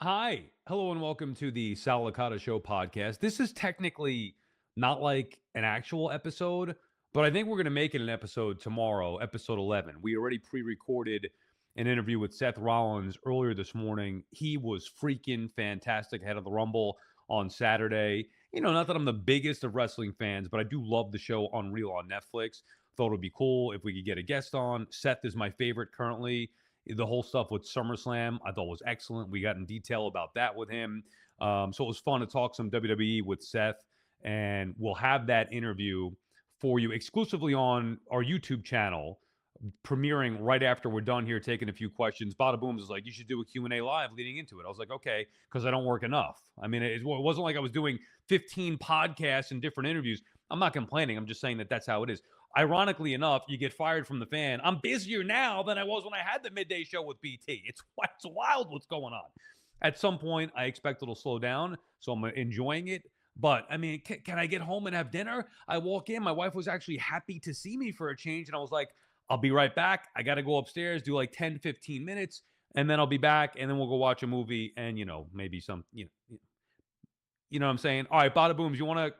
Hi. Hello and welcome to the Sal Licata Show podcast. This is technically not like an actual episode, but I think we're going to make it an episode tomorrow, episode 11. We already pre-recorded an interview with Seth Rollins earlier this morning. He was freaking fantastic ahead of the Rumble on Saturday. Not that I'm the biggest of wrestling fans, but I do love the show Unreal on Netflix. Thought it would be cool if we could get a guest on. Seth is my favorite currently. The whole stuff with SummerSlam I thought was excellent. We got in detail about that with him. So it was fun to talk some WWE with Seth, and we'll have that interview for you exclusively on our YouTube channel, premiering right after we're done here, taking a few questions. Bada Booms is like, you should do a Q&A live leading into it. I was like, okay, because I don't work enough. I mean, it wasn't like I was doing 15 podcasts and different interviews. I'm not complaining. I'm just saying that that's how it is. Ironically enough, you get fired from the fan. I'm busier now than I was when I had the midday show with BT. It's wild what's going on. At some point, I expect it'll slow down, so I'm enjoying it. But, I mean, can I get home and have dinner? I walk in. My wife was actually happy to see me for a change, and I was like, I'll be right back. I got to go upstairs, do like 10, 15 minutes, and then I'll be back, and then we'll go watch a movie and, maybe some, what I'm saying? All right, Bada Booms, you want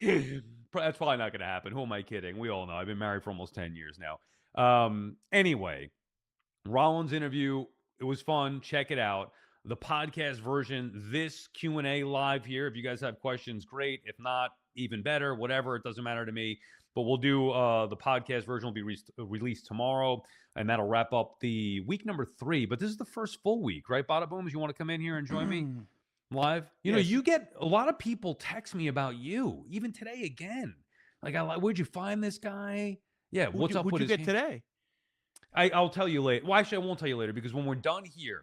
to... That's probably not going to happen. Who am I kidding? We all know. I've been married for almost 10 years now. Anyway, Rollins interview. It was fun. Check it out. The podcast version, this Q&A live here. If you guys have questions, great. If not, even better. Whatever. It doesn't matter to me. But we'll do the podcast version will be released tomorrow, and that'll wrap up the week number 3. But this is the first full week, right, Bada Booms? You want to come in here and join me? Live. Yes. You get a lot of people text me about you, even today again. Like, where'd you find this guy? Yeah, what's up with Who'd you his get today? I'll tell you later. Well, actually, I won't tell you later because when we're done here,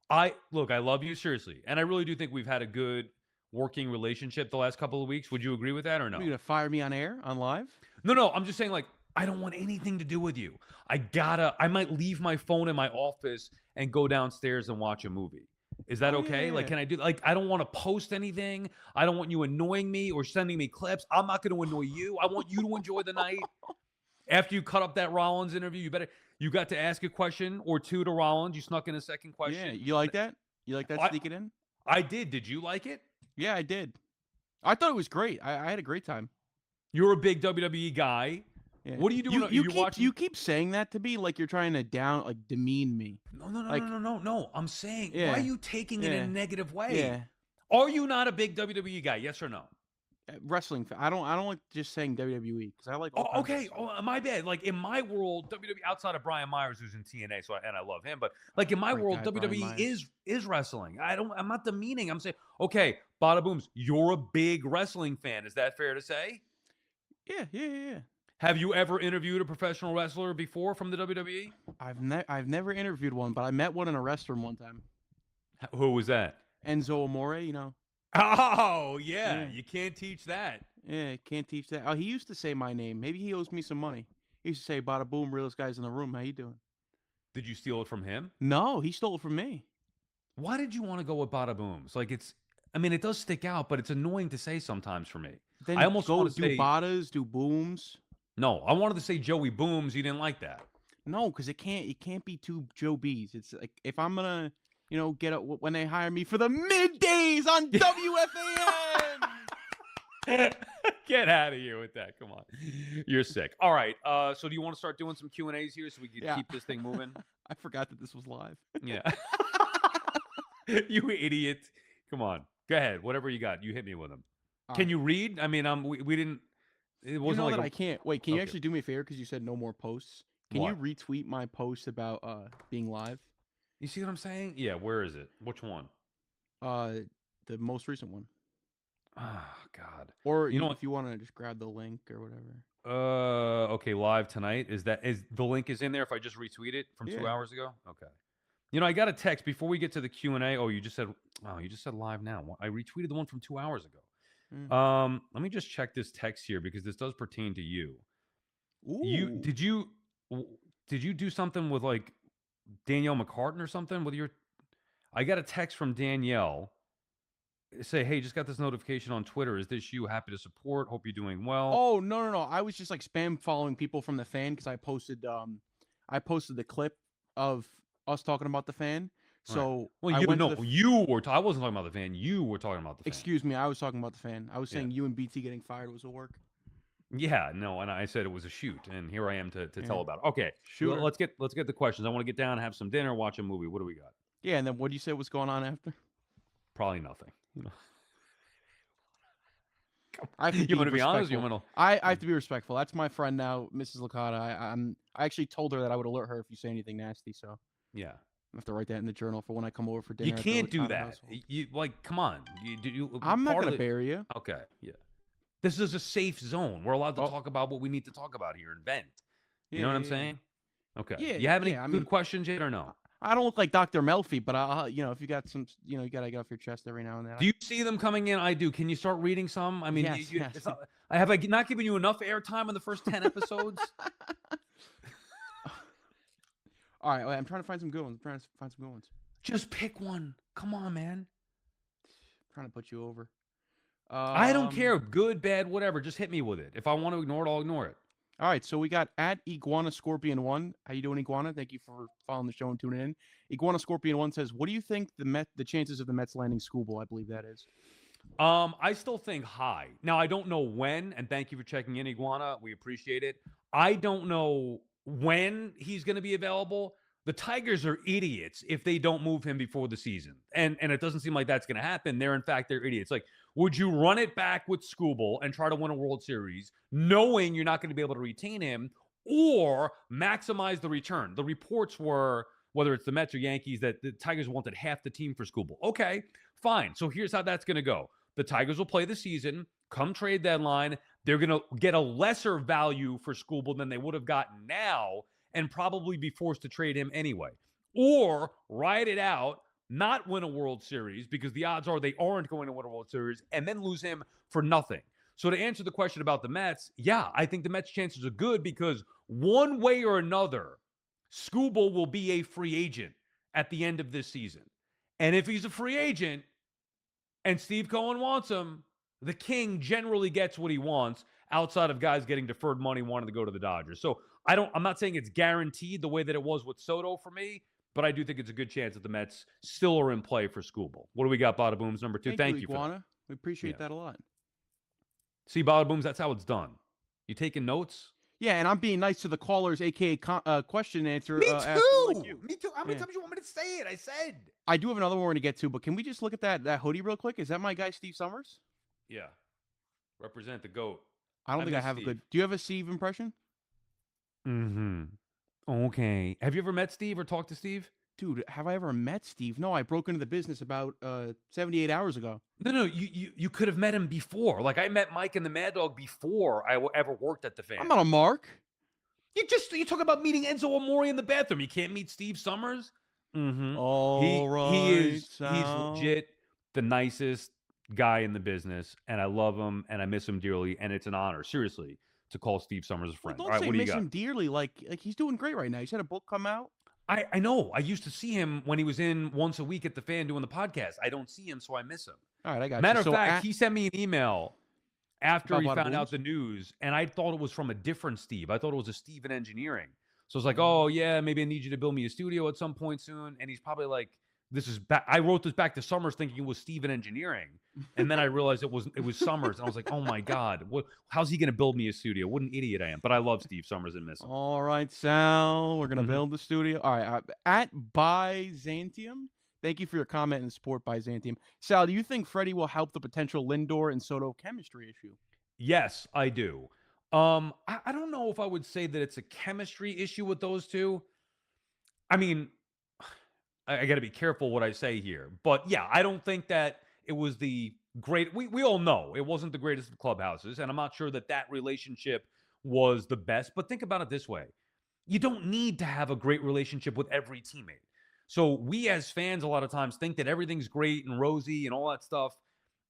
I love you seriously, and I really do think we've had a good working relationship the last couple of weeks. Would you agree with that or Are you no? gonna fire me on air, on live? No. I'm just saying, like, I don't want anything to do with you. I might leave my phone in my office and go downstairs and watch a movie. Is that Oh okay? Like, yeah. can I do, like, I don't want to post anything. I don't want you annoying me or sending me clips. I'm not going to annoy you. I want you to enjoy the night. After you cut up that Rollins interview, you got to ask a question or two to Rollins. You snuck in a second Yeah. question. You like that? You like that I, sneaking in? I did. Did you like it? Yeah, I did. I thought it was great. I had a great time. You're a big WWE guy. Yeah. What are you doing? You You're keep watching. you keep saying that to me like you're trying to demean me. Like No. I'm saying, why are yeah. you taking it in a Yeah. negative way? Yeah. Are you not a big WWE guy? Yes or no? Wrestling fan. I don't like just saying WWE because I like all Oh, kinds of okay. wrestling. Oh, my bad. Like in my world, WWE outside of Brian Myers, who's in TNA, and I love him, but like in my Great world, guy, Brian WWE Myers. is wrestling. I'm not demeaning. I'm saying, okay, Bada Booms, you're a big wrestling fan. Is that fair to say? Yeah. Have you ever interviewed a professional wrestler before from the WWE? I've never interviewed one, but I met one in a restroom one time. Who was that? Enzo Amore, you know. Oh, yeah. Yeah. You can't teach that. Yeah, can't teach that. Oh, he used to say my name. Maybe he owes me some money. He used to say, "Bada boom, realest guys in the room. How you doing?" Did you steal it from him? No, he stole it from me. Why did you want to go with Bada Booms? Like I mean, it does stick out, but it's annoying to say sometimes for me. I Then almost go want to do say, badas, do booms. no, I wanted to say Joey Booms. You didn't like that. No, because it can't be two Joe B's. It's like if I'm gonna, get up when they hire me for the middays on WFAN. Get out of here with that. Come on. You're sick. All right. So do you want to start doing some Q&As here so we can Yeah. keep this thing moving? I forgot that this was live. Yeah. You idiot. Come on. Go ahead. Whatever you got. You hit me with them. All Can right. you read? I mean, we didn't. It You wasn't know like that I can't. Wait, can you Okay. actually do me a favor? Because you said no more posts. Can you What? retweet my post about being live? You see what I'm saying? Yeah. Where is it? Which one? The most recent one. Oh, God. Or You know what? if you want to just grab the link or whatever. Okay, live tonight. Is the link is in there if I just retweet it from 2 Yeah. hours ago? Okay. I got a text before we get to the Q&A. Oh, you just said live now. I retweeted the one from 2 hours ago. Mm. Let me just check this text here because this does pertain to you. You Ooh. did you do something with like Danielle McCartan or something with your I got a text from Danielle. Say, hey, just got this notification on Twitter. Is this you? Happy to support. Hope you're doing well. Oh no. I was just like spam following people from the fan because I posted the clip of us talking about the fan. Right. So Well, I went to the. you were. I wasn't talking about the fan. You were talking about the fan. Excuse me, I was talking about the fan. I was Yeah. saying you and BT getting fired was a work. Yeah, no, and I said it was a shoot, and here I am to Yeah. tell about it. Okay, Shooter. let's get the questions. I want to get down, have some dinner, watch a movie. What do we got? Yeah, and then what do you say was going on after? Probably nothing. I have to You be want to be honest? You respectful. want to? I have to be respectful. That's my friend now, Mrs. Licata. I actually told her that I would alert her if you say anything nasty. So Yeah. I have to write that in the journal for when I come over for You dinner. at the can't do Licata that. household. You like, come on. You I'm not part gonna of the- bury you. Okay, yeah. This is a safe zone. We're allowed to Oh. talk about what we need to talk about here and vent. You Yeah, know what I'm yeah, saying? Okay. Yeah, You have any yeah, I good mean- questions yet or no? I don't look like Dr. Melfi, but if you got some, you gotta get off your chest every now and then. Do you see them coming in? I do. Can you start reading some? I mean, Yes, yes. it's not, I have not given you enough airtime in the first 10 episodes. All right, I'm trying to find some good ones. Just pick one. Come on, man. Trying to put you over. I don't care. Good, bad, whatever. Just hit me with it. If I want to ignore it, I'll ignore it. All right, so we got at Iguana Scorpion 1. How you doing, Iguana? Thank you for following the show and tuning in. Iguana Scorpion 1 says, "What do you think the chances of the Mets landing Skubal?" I believe that is. I still think high. Now I don't know when, and thank you for checking in, Iguana. We appreciate it. I don't know when he's going to be available. The Tigers are idiots if they don't move him before the season, and it doesn't seem like that's going to happen. They're idiots. Like, would you run it back with Skubal and try to win a World Series, knowing you're not going to be able to retain him, or maximize the return? The reports were, whether it's the Mets or Yankees, that the Tigers wanted half the team for Skubal. Okay, fine. So here's how that's going to go. The Tigers will play the season. Come trade deadline, they're going to get a lesser value for Skubal than they would have gotten now, and probably be forced to trade him anyway. Or ride it out, not win a World Series, because the odds are they aren't going to win a World Series, and then lose him for nothing. So to answer the question about the Mets, yeah, I think the Mets' chances are good, because one way or another, Skubal will be a free agent at the end of this season. And if he's a free agent and Steve Cohen wants him, the King generally gets what he wants, outside of guys getting deferred money wanting to go to the Dodgers. So I'm not saying it's guaranteed the way that it was with Soto for me, but I do think it's a good chance that the Mets still are in play for Skubal. What do we got, Bada Booms number 2? Thank you for Iguana. that. We appreciate that a lot. See, Bada Booms, that's how it's done. You taking notes? Yeah, and I'm being nice to the callers, aka question and answer. Me asking too. like you. Me too. How many Yeah. times you want me to say it? I said. I do have another one we're gonna get to, but can we just look at that hoodie real quick? Is that my guy Steve Summers? Yeah. Represent the GOAT. I don't think I miss have Steve. a good. Do you have a Steve impression? Mm-hmm. Okay. Have you ever met Steve or talked to Steve? Dude, have I ever met Steve? No, I broke into the business about 78 hours ago. No. You could have met him before. Like, I met Mike and the Mad Dog before I ever worked at the Fan. I'm not a mark. You talk about meeting Enzo Amore in the bathroom. You can't meet Steve Summers. Mm-hmm. He's legit the nicest guy in the business, and I love him and I miss him dearly, and it's an honor, seriously, to call Steve Summers a friend. Well, All don't right, say what do you miss got? him dearly. Like he's doing great right now. He's had a book come out. I know. I used to see him when he was in once a week at the Fan doing the podcast. I don't see him, so I miss him. All right, I got Matter you. of So fact, he sent me an email after he About found Bada out the Booms? news, and I thought it was from a different Steve. I thought it was a Steve in engineering. So it's like, oh yeah, maybe I need you to build me a studio at some point soon. And he's probably like, this is back. I wrote this back to Summers thinking it was Steve in engineering, and then I realized it was Summers, and I was like, oh my god, how's he gonna build me a studio? What an idiot I am! But I love Steve Summers and miss him. All right, Sal, we're gonna Mhm. build the studio. All right, at Byzantium. Thank you for your comment and support, Byzantium. Sal, do you think Freddie will help the potential Lindor and Soto chemistry issue? Yes, I do. I don't know if I would say that it's a chemistry issue with those two. I mean, I got to be careful what I say here, but yeah, I don't think that it was the great. We all know it wasn't the greatest of clubhouses, and I'm not sure that relationship was the best. But think about it this way: you don't need to have a great relationship with every teammate. So we as fans a lot of times think that everything's great and rosy and all that stuff.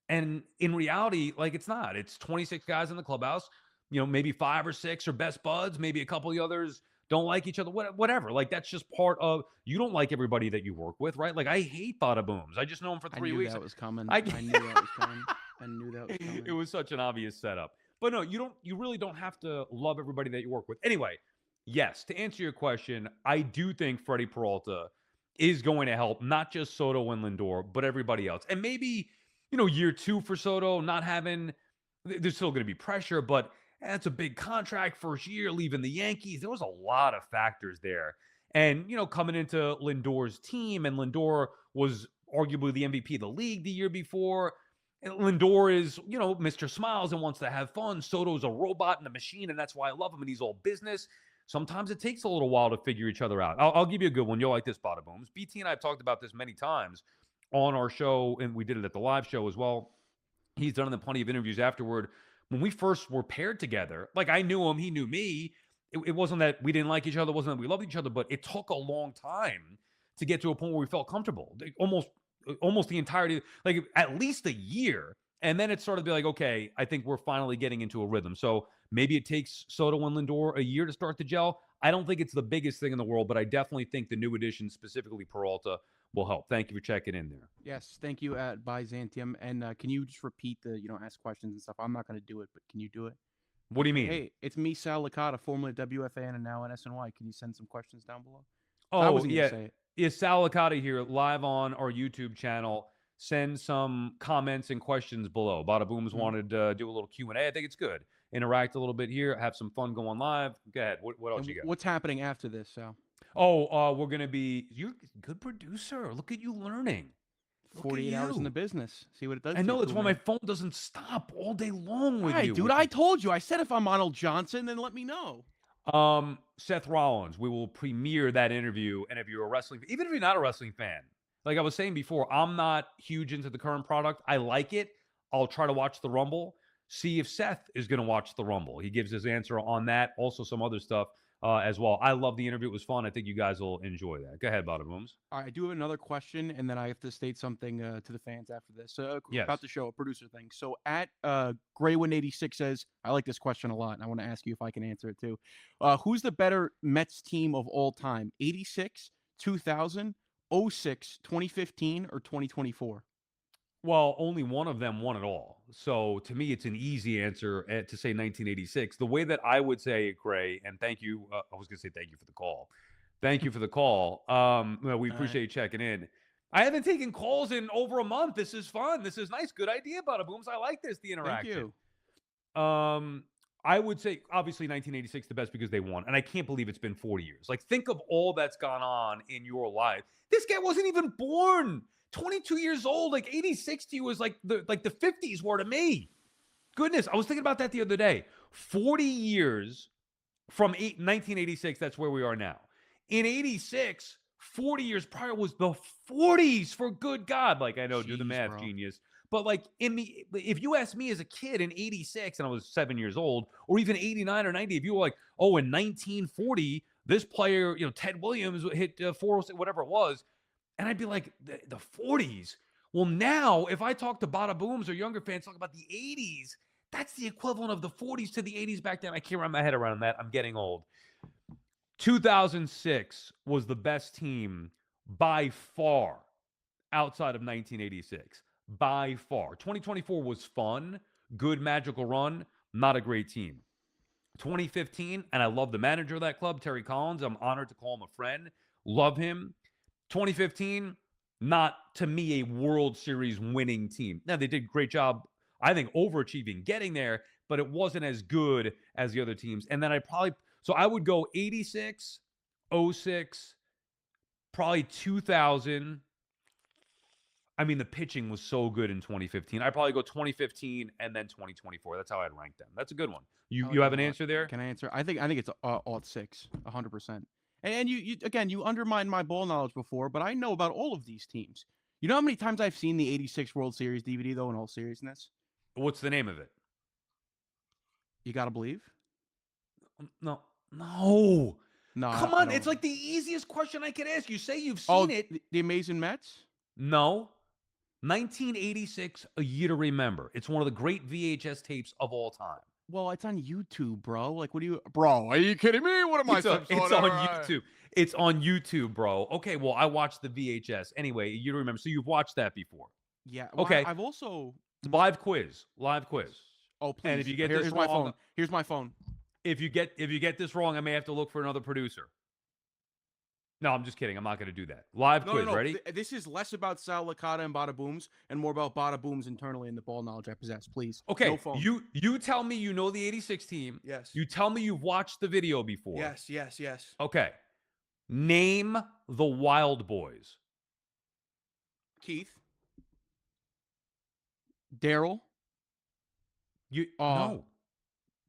And in reality, like, it's not. It's 26 guys in the clubhouse. Maybe 5 or 6 are best buds. Maybe a couple of the others don't like each other. Whatever. Like, that's just part of. You don't like everybody that you work with, right? Like, I hate Bada Booms. I just know him for 3 weeks. That was coming. I I knew that was coming. I knew that was coming. It was such an obvious setup. But no, you really don't have to love everybody that you work with. Anyway, yes, to answer your question, I do think Freddie Peralta is going to help not just Soto and Lindor, but everybody else. And maybe, year 2 for Soto, not having, there's still going to be pressure, but that's a big contract first year, leaving the Yankees. There was a lot of factors there. And, coming into Lindor's team, and Lindor was arguably the MVP of the league the year before. And Lindor is, Mr. Smiles and wants to have fun. Soto's a robot and a machine, and that's why I love him, and he's all business. Sometimes it takes a little while to figure each other out. I'll give you a good one. You'll like this, Bada Booms. BT and I have talked about this many times on our show, and we did it at the live show as well. He's done plenty of interviews afterward. When we first were paired together, like I knew him, he knew me. It wasn't that we didn't like each other. It wasn't that we loved each other, but it took a long time to get to a point where we felt comfortable. Almost the entirety, like at least a year. And then it started to be like, okay, I think we're finally getting into a rhythm. So maybe it takes Soto and Lindor a year to start to gel. I don't think it's the biggest thing in the world, but I definitely think the new addition, specifically Peralta, will help. Thank you for checking in there. Yes, thank you at Byzantium. And can you just repeat the, ask questions and stuff? I'm not going to do it, but can you do it? What do you mean? Hey, it's me, Sal Licata, formerly at WFAN and now at SNY. Can you send some questions down below? I wasn't yeah. say it. Is Sal Licata here live on our YouTube channel? Send some comments and questions below. Bada Booms wanted to do a little Q&A. I think it's good. Interact a little bit here. Have some fun going live. Go ahead. What else you got? What's happening after this, Sal? We're going to be... You're a good producer. Look at you learning. 48 hours in the business. See what it does. I know. That's why my phone doesn't stop all day long with you. Dude, I told you. I said if I'm Arnold Johnson, then let me know. Seth Rollins. We will premiere that interview. And if you're a wrestling... Even if you're not a wrestling fan, like I was saying before, I'm not huge into the current product. I like it. I'll try to watch the Rumble. See if Seth is going to watch the Rumble. He gives his answer on that. Also some other stuff as well. I love the interview. It was fun. I think you guys will enjoy that. Go ahead, Bada Booms. All right, I do have another question, and then I have to state something to the fans after this. Yes. About the show, a producer thing. So at Graywin86 says, I like this question a lot, and I want to ask you if I can answer it too. Who's the better Mets team of all time? 86, 2000, 06, 2015, or 2024? Well, only one of them won it all. So to me, it's an easy answer to say 1986. The way that I would say it, Gray, and thank you. I was going to say thank you for the call. Thank you for the call. We appreciate you checking in. I haven't taken calls in over a month. This is fun. This is nice. Good idea, Bada Booms. I like this, the interaction. Thank you. I would say, obviously, 1986 the best because they won. And I can't believe it's been 40 years. Like, think of all that's gone on in your life. This guy wasn't even born. 22 years old. Like, 86 to you was like the 50s were to me. Goodness, I was thinking about that the other day. 40 years from 1986, that's where we are now. In 86, 40 years prior was the 40s, for good God. Like, I know, do the math, genius. But like if you asked me as a kid in 86 and I was 7 years old, or even 89 or 90, if you were like, oh, in 1940, this player, Ted Williams hit 406, whatever it was. And I'd be like, the 40s. Well, now if I talk to Bada Booms or younger fans talk about the 80s, that's the equivalent of the 40s to the 80s back then. I can't wrap my head around that. I'm getting old. 2006 was the best team by far outside of 1986. By far. 2024 was fun, good magical run, not a great team. 2015, and I love the manager of that club, Terry Collins. I'm honored to call him a friend. Love him. 2015, not to me a World Series winning team. Now, they did a great job, I think, overachieving, getting there, but it wasn't as good as the other teams. And then I would go 86, 06, probably 2000. I mean, the pitching was so good in 2015. I'd probably go 2015 and then 2024. That's how I'd rank them. That's a good one. You have an answer there? Can I answer? I think it's 06, 100%. And you undermined my ball knowledge before, but I know about all of these teams. You know how many times I've seen the 86 World Series DVD, though, in all seriousness? What's the name of it? You Gotta Believe? No. Come on. It's like the easiest question I could ask. You say you've seen it. The Amazing Mets? No. 1986, A Year to Remember. It's one of the great VHS tapes of all time. Well, it's on YouTube, bro. Like, bro, are you kidding me? What am I supposed to It's on YouTube. It's on YouTube, bro. Okay, well, I watched the VHS. Anyway, A Year to Remember. So you've watched that before. Yeah. Well, okay. I've also... Live quiz. Oh, please. And if you get here's my phone. Here's my phone. If you get this wrong, I may have to look for another producer. No, I'm just kidding. I'm not going to do that. Live No, quiz. no, no. Ready? This is less about Sal Licata and Bada Booms and more about Bada Booms internally and the ball knowledge I possess. Please, no Okay. phone. You tell me you know the 86 team. Yes. You tell me you've watched the video before. Yes, yes, yes. Okay. Name the Wild Boys. Keith, Daryl, No.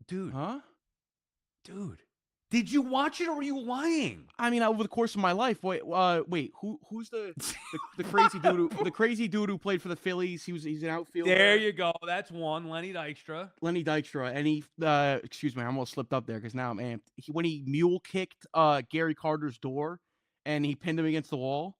Dude. huh? Dude. Did you watch it or are you lying? I mean, over the course of my life, wait, who's the crazy dude? The crazy dude who played for the Phillies. He's an outfielder. There you go. That's one. Lenny Dykstra. Lenny Dykstra, and he, excuse me, I almost slipped up there because now I'm amped. When he mule kicked Gary Carter's door, and he pinned him against the wall.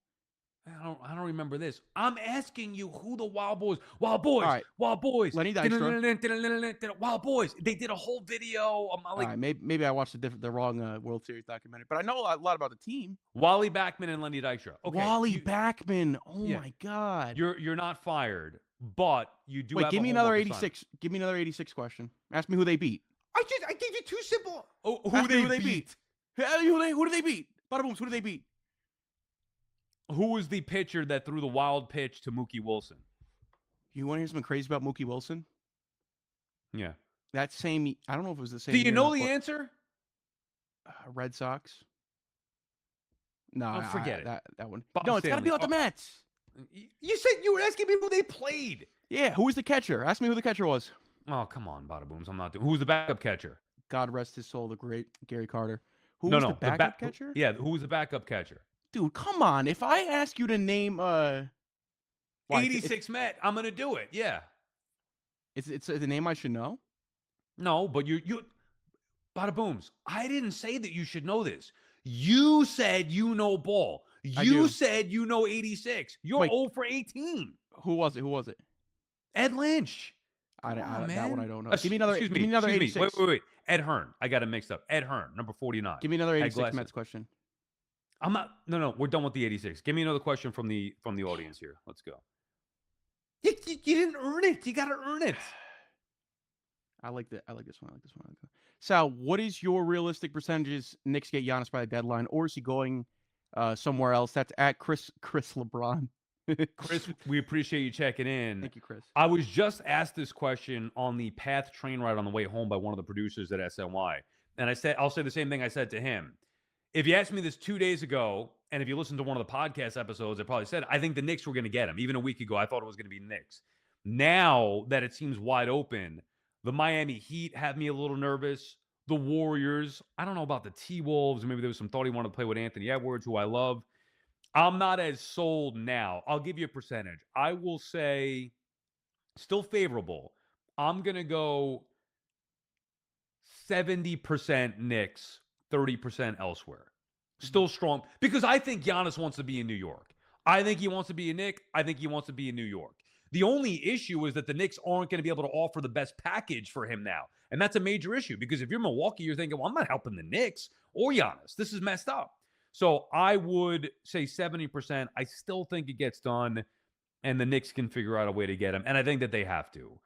I don't remember this. I'm asking you who the Wild Boys. All right. Wild Boys. Lenny Dykstra. Wild Boys. They did a whole video. All right, maybe I watched the wrong World Series documentary, but I know a lot about the team. Wally Backman and Lenny Dykstra. Okay. Wally Backman. Oh my God. You're not fired, but you do. Wait, give me another 86. Give me another 86 question. Ask me who they beat. I gave you two simple. Oh, who they beat? Who do they beat? Bada Booms. Who do they beat? Who was the pitcher that threw the wild pitch to Mookie Wilson? You want to hear something crazy about Mookie Wilson? Yeah. That same. I don't know if it was the same. Do you know the answer? Red Sox. No, forget it. That one. Bob No, it's got to Stanley. be about the Mets. You said you were asking me who they played. Yeah, who was the catcher? Ask me who the catcher was. Oh, come on, Bada Booms. I'm not doing. Who was the backup catcher? God rest his soul, the great Gary Carter. Who was the backup catcher? Yeah, who was the backup catcher? Dude, come on. If I ask you to name 86 Met, I'm gonna do it. Yeah. It's the name I should know? No, but you Bada Booms. I didn't say that you should know this. You said you know ball. You said you know 86. You're 0 for 18. Who was it? Ed Lynch. That one I don't know. Give me another 86. Wait. Ed Hearn. I got it mixed up. Ed Hearn, number 49. Give me another 86 Mets question. I'm not. No. We're done with the 86. Give me another question from the audience here. Let's go. You didn't earn it. You got to earn it. I like this one. Sal, what is your realistic percentages Knicks get Giannis by the deadline, or is he going somewhere else? That's at Chris LeBron. Chris, we appreciate you checking in. Thank you, Chris. I was just asked this question on the Path train ride on the way home by one of the producers at SNY. And I'll say the same thing I said to him. If you asked me this 2 days ago, and if you listened to one of the podcast episodes, I probably said, I think the Knicks were going to get him. Even a week ago, I thought it was going to be Knicks. Now that it seems wide open, the Miami Heat have me a little nervous. The Warriors, I don't know about the T-Wolves. Maybe there was some thought he wanted to play with Anthony Edwards, who I love. I'm not as sold now. I'll give you a percentage. I will say still favorable. I'm going to go 70% Knicks, 30% elsewhere. Still strong because I think Giannis wants to be in New York. I think he wants to be a Knick. I think he wants to be in New York. The only issue is that the Knicks aren't going to be able to offer the best package for him now. And that's a major issue because if you're Milwaukee, you're thinking, well, I'm not helping the Knicks or Giannis. This is messed up. So I would say 70%. I still think it gets done, and the Knicks can figure out a way to get him. And I think that they have to.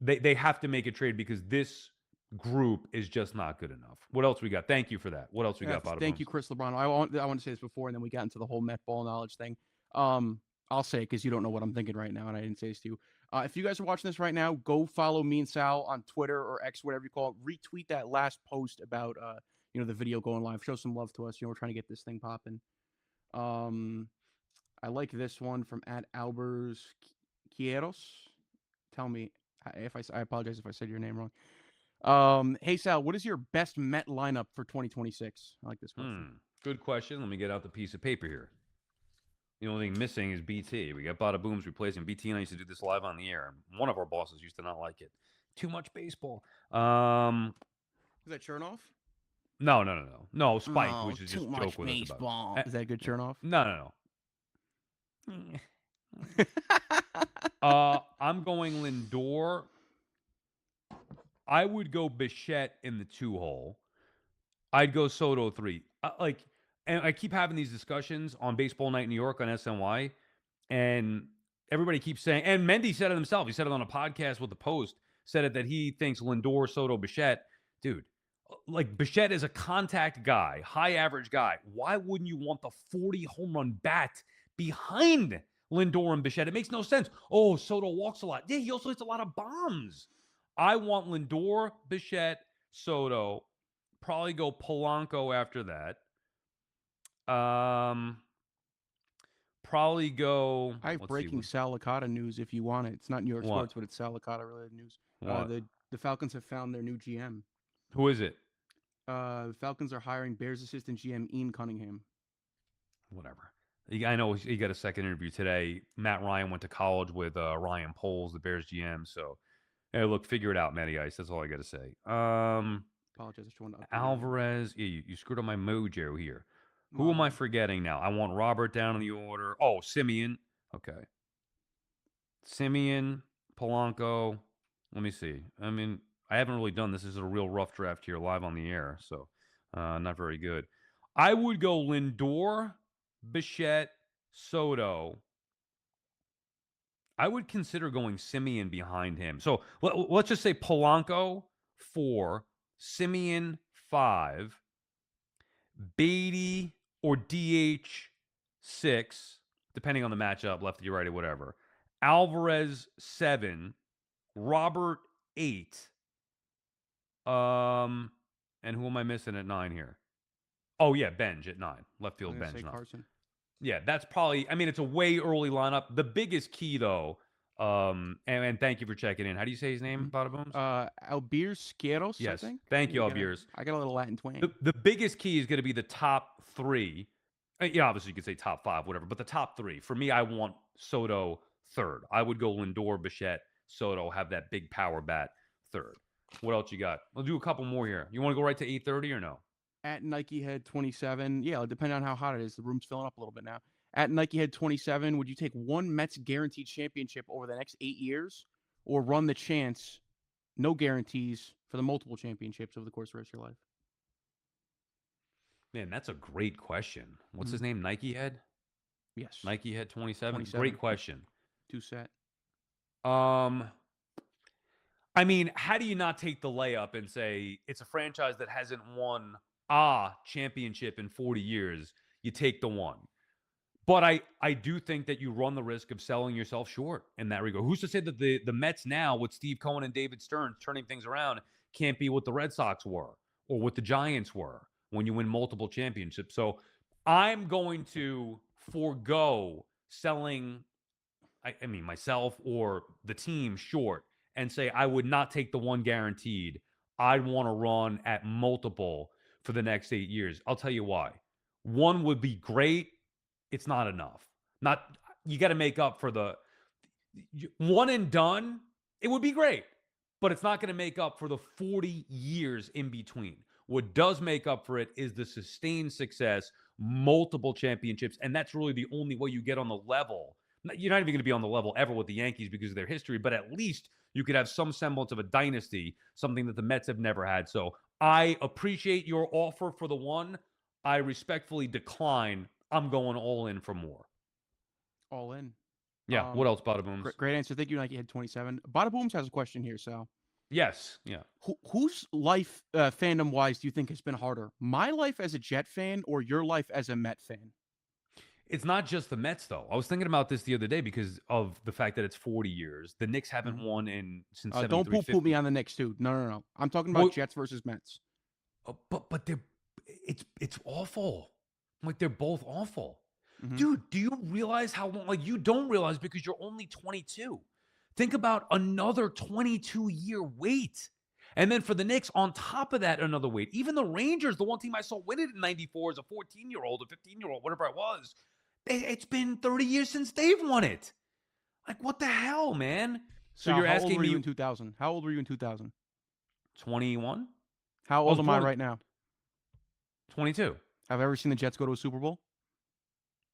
They have to make a trade because this group is just not good enough. What else we got? Thank you for that. What else we got? Thank you, Chris LeBron. I want to say this before, and then we got into the whole Met ball knowledge thing. I'll say it because you don't know what I'm thinking right now, and I didn't say this to you. If you guys are watching this right now, go follow me and Sal on Twitter or X, whatever you call it. Retweet that last post about the video going live. Show some love to us. We're trying to get this thing popping. I like this one from @Albers Quieros. Tell me if I apologize if I said your name wrong. Hey Sal, what is your best Met lineup for 2026? I like this question. Good question. Let me get out the piece of paper here. The only thing missing is BT. We got Bada Booms replacing BT, and I used to do this live on the air. One of our bosses used to not like it. Too much baseball. Is that Chernoff? No, Spike, which is just joke with us about. Is that a good Chernoff? No. I'm going Lindor. I would go Bichette in the 2-hole. I'd go Soto 3. And I keep having these discussions on Baseball Night in New York on SNY, and everybody keeps saying, and Mendy said it himself. He said it on a podcast with the Post. Said it that he thinks Lindor, Soto, Bichette. Dude, Like Bichette is a contact guy, high average guy. Why wouldn't you want the 40 home run bat behind Lindor and Bichette? It makes no sense. Oh, Soto walks a lot. Yeah, he also hits a lot of bombs. I want Lindor, Bichette, Soto. Probably go Polanco after that. Probably go. I have Let's see breaking what. Sal Licata news if you want it. It's not New York What? sports, but it's Sal Licata related news. What? The Falcons have found their new GM. Who is it? The Falcons are hiring Bears assistant GM Ian Cunningham. Whatever. I know he got a second interview today. Matt Ryan went to college with Ryan Poles, the Bears GM. So, hey, look, figure it out, Matty Ice. That's all I got to say. Apologize, I just wanted to update you. Alvarez. Yeah, you screwed up my mojo here. Who My am I bad. forgetting now? I want Robert down in the order. Oh, Simeon. Okay. Simeon, Polanco. Let me see. I mean, I haven't really done this. This is a real rough draft here live on the air. So, not very good. I would go Lindor, Bichette, Soto. I would consider going Simeon behind him. So let's just say Polanco 4, Simeon 5, Beatty or DH 6, depending on the matchup, lefty, righty, whatever. Alvarez 7, Robert 8. And who am I missing at 9 here? Oh yeah, Benj at 9, left I was field gonna Benj say 9. Carson. Yeah, that's probably. I mean, it's a way early lineup. The biggest key, though, and thank you for checking in. How do you say his name, Bada Booms? Albiers I Yes, think. thank Yeah, you, Albiers. I got a little Latin twang. The biggest key is going to be the top 3. Yeah, obviously you could say top 5, whatever, but the top 3 for me. I want Soto third. I would go Lindor, Bichette, Soto. Have that big power bat third. What else you got? We'll do a couple more here. You want to go right to 8:30 or no? At Nike Head 27. Yeah, depending on how hot it is, the room's filling up a little bit now. At Nike Head 27, would you take one Mets guaranteed championship over the next 8 years, or run the chance, no guarantees, for the multiple championships over the course of the rest of your life? Man, that's a great question. What's Mhm. his name? Nike Head? Yes, Nike Head 27? Great 27. question. Two set. Um, I mean, how do you not take the layup and say it's a franchise that hasn't won a championship in 40 years? You take the one. But I do think that you run the risk of selling yourself short in that regard. Who's to say that the Mets now with Steve Cohen and David Stern turning things around can't be what the Red Sox were or what the Giants were when you win multiple championships? So I'm going to forego selling I mean, myself or the team short and say I would not take the one guaranteed. I'd want to run at multiple for the next 8 years. I'll tell you why. One would be great. It's not enough. Not you got to make up for the one and done. It would be great, but it's not going to make up for the 40 years in between. What does make up for it is the sustained success, multiple championships, and that's really the only way you get on the level. You're not even going to be on the level ever with the Yankees because of their history, but at least you could have some semblance of a dynasty, something that the Mets have never had. So I appreciate your offer for the one. I respectfully decline. I'm going all in for more. All in. Yeah. What else, Bada Booms? Great answer. Thank you, Nike Head 27. Bada Booms has a question here, Sal. Yes. Yeah. Whose life, fandom wise, do you think has been harder? My life as a Jet fan, or your life as a Met fan? It's not just the Mets, though. I was thinking about this the other day because of the fact that it's 40 years. The Knicks haven't Mhm. won in since Don't 73 poo-poo me 50. on the Knicks too. No, no, no. I'm talking about Well, Jets versus Mets. but they're it's awful. Like they're both awful. Hmm. Dude, do you realize how long like you don't realize because you're only 22. Think about another 22-year wait. And then for the Knicks, on top of that, another wait. Even the Rangers, the one team I saw win it in 94 as a 14-year-old, a 15-year-old, whatever it was. It's been 30 years since they've won it. Like, what the hell, man? So Sal, you're how old asking were you me in 2000? How old were you in 2000? 21? How I old was am I born right now? 22. Have I ever seen the Jets go to a Super Bowl?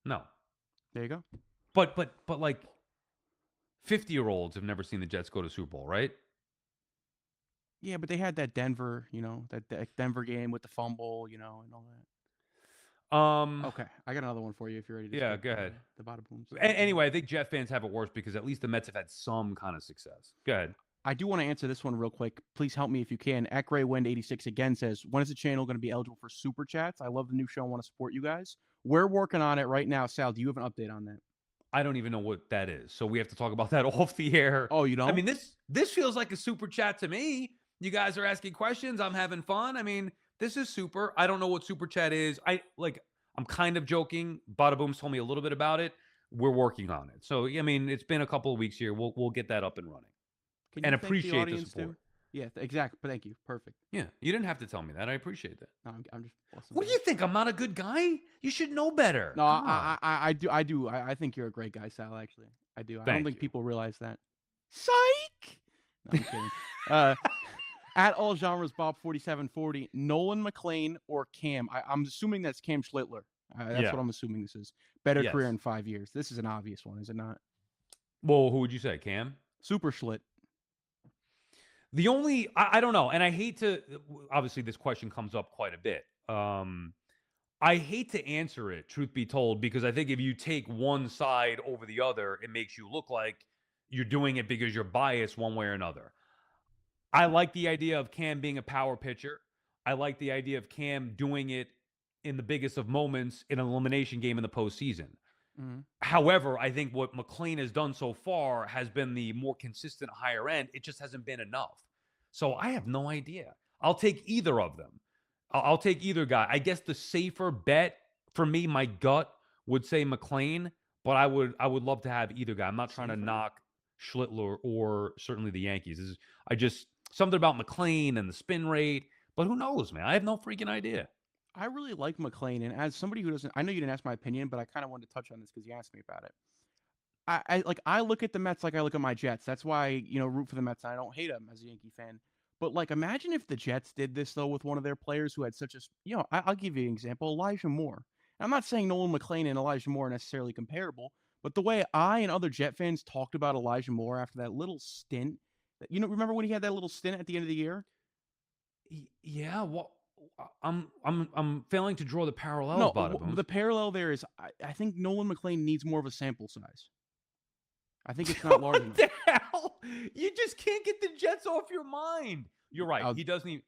No. There you go. But like 50-year-olds have never seen the Jets go to Super Bowl, right? Yeah, but they had that Denver, that Denver game with the fumble, and all that. Okay, I got another one for you if you're ready to Yeah, skip go ahead. the Bada Booms. Anyway, I think Jet fans have it worse because at least the Mets have had some kind of success. Go ahead. I do want to answer this one real quick. Please help me if you can. At Gray Wind 86 again says, when is the channel going to be eligible for super chats? I love the new show and want to support you guys. We're working on it right now. Sal, do you have an update on that? I don't even know what that is. So we have to talk about that off the air. Oh, you I don't? mean, this feels like a super chat to me. You guys are asking questions. I'm having fun. I mean, this is super. I don't know what super chat is. I'm kind of joking. Bada Boom's told me a little bit about it. We're working on it. So I mean, it's been a couple of weeks here. We'll get that up and running. Can And you thank the appreciate the audience support. too? Yeah, exactly. Thank you. Perfect. Yeah, you didn't have to tell me that. I appreciate that. No, I'm just busting What do balls. you think? I'm not a good guy? You should know better. No, Come on. I do. I think you're a great guy, Sal. Actually, I do. I don't Thank think you. people realize that. Psych. No, I'm kidding. At all genres, Bob 4740, Nolan McLean or Cam. I'm assuming that's Cam Schlittler. That's Yeah. what I'm assuming this is. Better career Yes. in 5 years. This is an obvious one, is it not? Well, who would you say, Cam? Super Schlitt. The only I don't know, and I hate to. Obviously, this question comes up quite a bit. I hate to answer it, truth be told, because I think if you take one side over the other, it makes you look like you're doing it because you're biased one way or another. I like the idea of Cam being a power pitcher. I like the idea of Cam doing it in the biggest of moments in an elimination game in the postseason. Mm-hmm. However, I think what McLean has done so far has been the more consistent higher end. It just hasn't been enough. So I have no idea. I'll take either of them. I'll take either guy. I guess the safer bet for me, my gut would say McLean, but I would love to have either guy. I'm not trying to knock Schlittler or certainly the Yankees. I just something about McLean and the spin rate, but who knows, man? I have no freaking idea. I really like McLean, and as somebody who doesn't, I know you didn't ask my opinion, but I kind of wanted to touch on this because you asked me about it. I look at the Mets like I look at my Jets. That's why root for the Mets. And I don't hate them as a Yankee fan. But like, imagine if the Jets did this though with one of their players who had such a I'll give you an example. Elijah Moore. I'm not saying Nolan McLean and Elijah Moore are necessarily comparable, but the way I and other Jet fans talked about Elijah Moore after that little stint, remember when he had that little stint at the end of the year? Yeah, well, I'm failing to draw the parallels, No, Bada Booms. the parallel there is I think Nolan McLean needs more of a sample size. I think it's not large enough. What the hell? You just can't get the Jets off your mind. You're right. He does need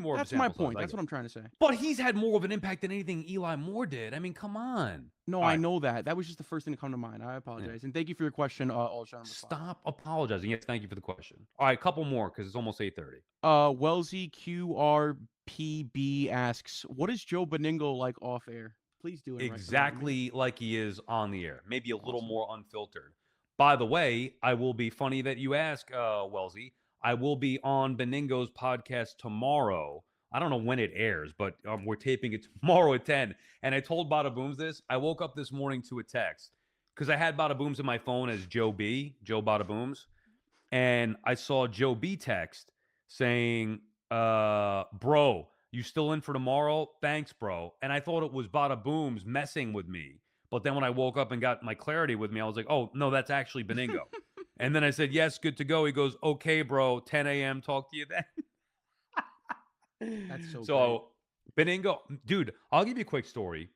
more. That's of a my sample point. size. That's what I'm trying to say. But he's had more of an impact than anything Eli Moore did. I mean, come on. No, All I right. know that. That was just the first thing to come to mind. I apologize. And thank you for your question, all Sean. Stop apologizing. Yes, thank you for the question. All right, couple more because it's almost 8:30. Wellesley QRPB asks, what is Joe Beningo like off air? Please do it. Exactly like he is on the air. Maybe a little Awesome. more unfiltered. By the way, I will be funny that you ask, Wellesley. I will be on Beningo's podcast tomorrow. I don't know when it airs, but we're taping it tomorrow at 10. And I told Bada Booms this. I woke up this morning to a text because I had Bada Booms in my phone as Joe Bada Booms. And I saw Joe B text saying, bro, you still in for tomorrow? Thanks, bro. And I thought it was Bada Booms messing with me. But then when I woke up and got my clarity with me, I was like, oh, no, that's actually Beningo. And then I said, yes, good to go. He goes, okay, bro, 10 a.m. Talk to you then. That's so Beningo, dude, I'll give you a quick story.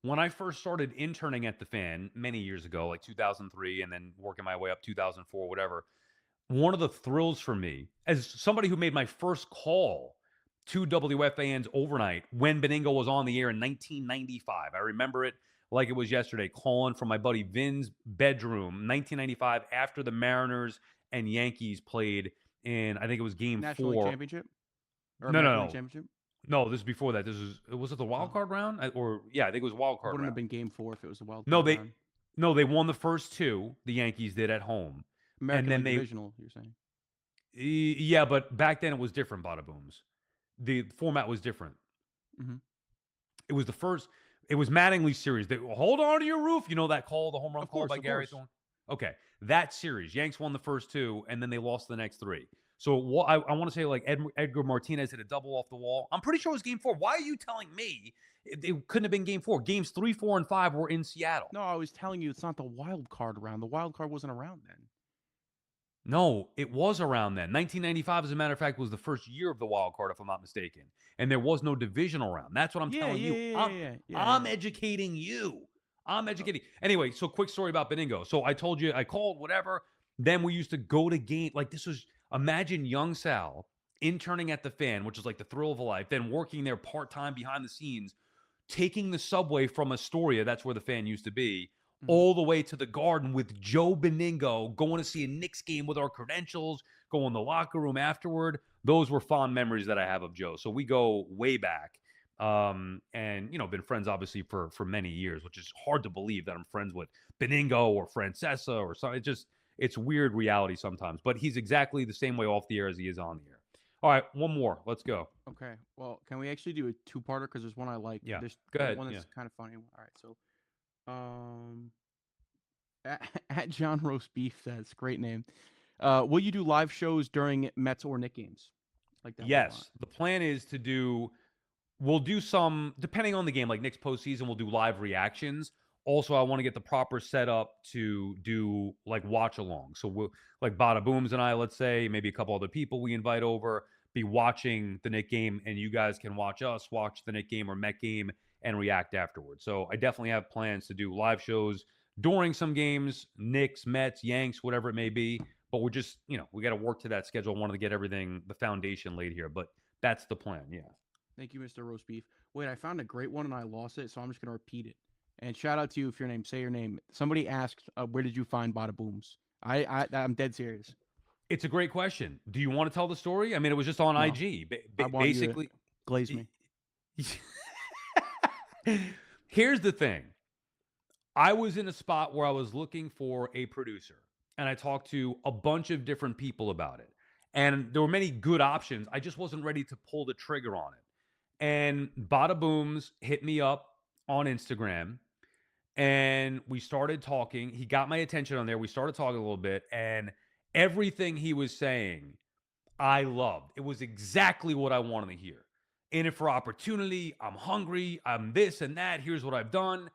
When I first started interning at the Fan many years ago, like 2003, and then working my way up 2004, whatever, one of the thrills for me, as somebody who made my first call to WFAN's overnight when Beningo was on the air in 1995. I remember it like it was yesterday, calling from my buddy Vin's bedroom, 1995, after the Mariners and Yankees played in, I think it was Game National 4. League Championship? Or No, American League Championship? No, this is before that. This was it the wild card round? I think it was wild card Wouldn't round. have been Game 4 if it was the wild card round. No, they won the first two. The Yankees did at home. American League Divisional, you're saying? Yeah, but back then it was different, Bada Booms. The format was different. Mm-hmm. It was the first. It was Mattingly series. They hold on to your roof. You know that call, the home run call by Gary Thorne? Okay, that series. Yanks won the first two, and then they lost the next three. So I want to say like Edgar Martinez hit a double off the wall. I'm pretty sure it was Game 4. Why are you telling me it couldn't have been Game 4? Games 3, 4, and 5 were in Seattle. No, I was telling you it's not the wild card round. The wild card wasn't around then. No, it was around then. 1995, as a matter of fact, was the first year of the wild card, if I'm not mistaken. And there was no divisional round. That's what I'm telling you. I'm educating you. I'm educating. Anyway, so quick story about Beningo. So I told you, I called, whatever. Then we used to go to game. Like this was, imagine young Sal interning at the Fan, which is like the thrill of a life, then working there part-time behind the scenes, taking the subway from Astoria, that's where the Fan used to be, Mhm. all the way to the Garden with Joe Beningo, going to see a Knicks game with our credentials, go in the locker room afterward. Those were fond memories that I have of Joe. So we go way back. And been friends obviously for many years, which is hard to believe that I'm friends with Beningo or Francesa or something. It's weird reality sometimes, but he's exactly the same way off the air as he is on the air. All right, one more. Let's go. Okay. Well, can we actually do a two-parter? Because there's one I like. Yeah, There's go ahead. one Yeah. that's kind of funny. All right. So, um, at John Roast Beef says, great name. Will you do live shows during Mets or Knicks games? Like that one a lot. Yes, the plan is to do. We'll do some, depending on the game, like Knicks postseason, we'll do live reactions. Also, I want to get the proper setup to do like watch along. So we'll like Bada Booms and I, let's say, maybe a couple other people we invite over, be watching the Knick game, and you guys can watch us watch the Knick game or Met game and react afterwards. So I definitely have plans to do live shows during some games, Knicks, Mets, Yanks, whatever it may be. But we're just, we got to work to that schedule. I wanted to get everything, the foundation laid here, but that's the plan. Yeah. Thank you, Mr. Roast Beef. Wait, I found a great one and I lost it, so I'm just gonna repeat it. And shout out to you if your name. Say your name. Somebody asked, "Where did you find Bada Booms?" I'm dead serious. It's a great question. Do you want to tell the story? I mean, it was just on No, IG. I want you to Basically, glaze me. here's the thing. I was in a spot where I was looking for a producer, and I talked to a bunch of different people about it. And there were many good options. I just wasn't ready to pull the trigger on it. And Bada Booms hit me up on Instagram, and we started talking. He got my attention on there. We started talking a little bit, and everything he was saying I loved. It was exactly what I wanted to hear. In it for opportunity. I'm hungry. I'm this and that. Here's what I've done.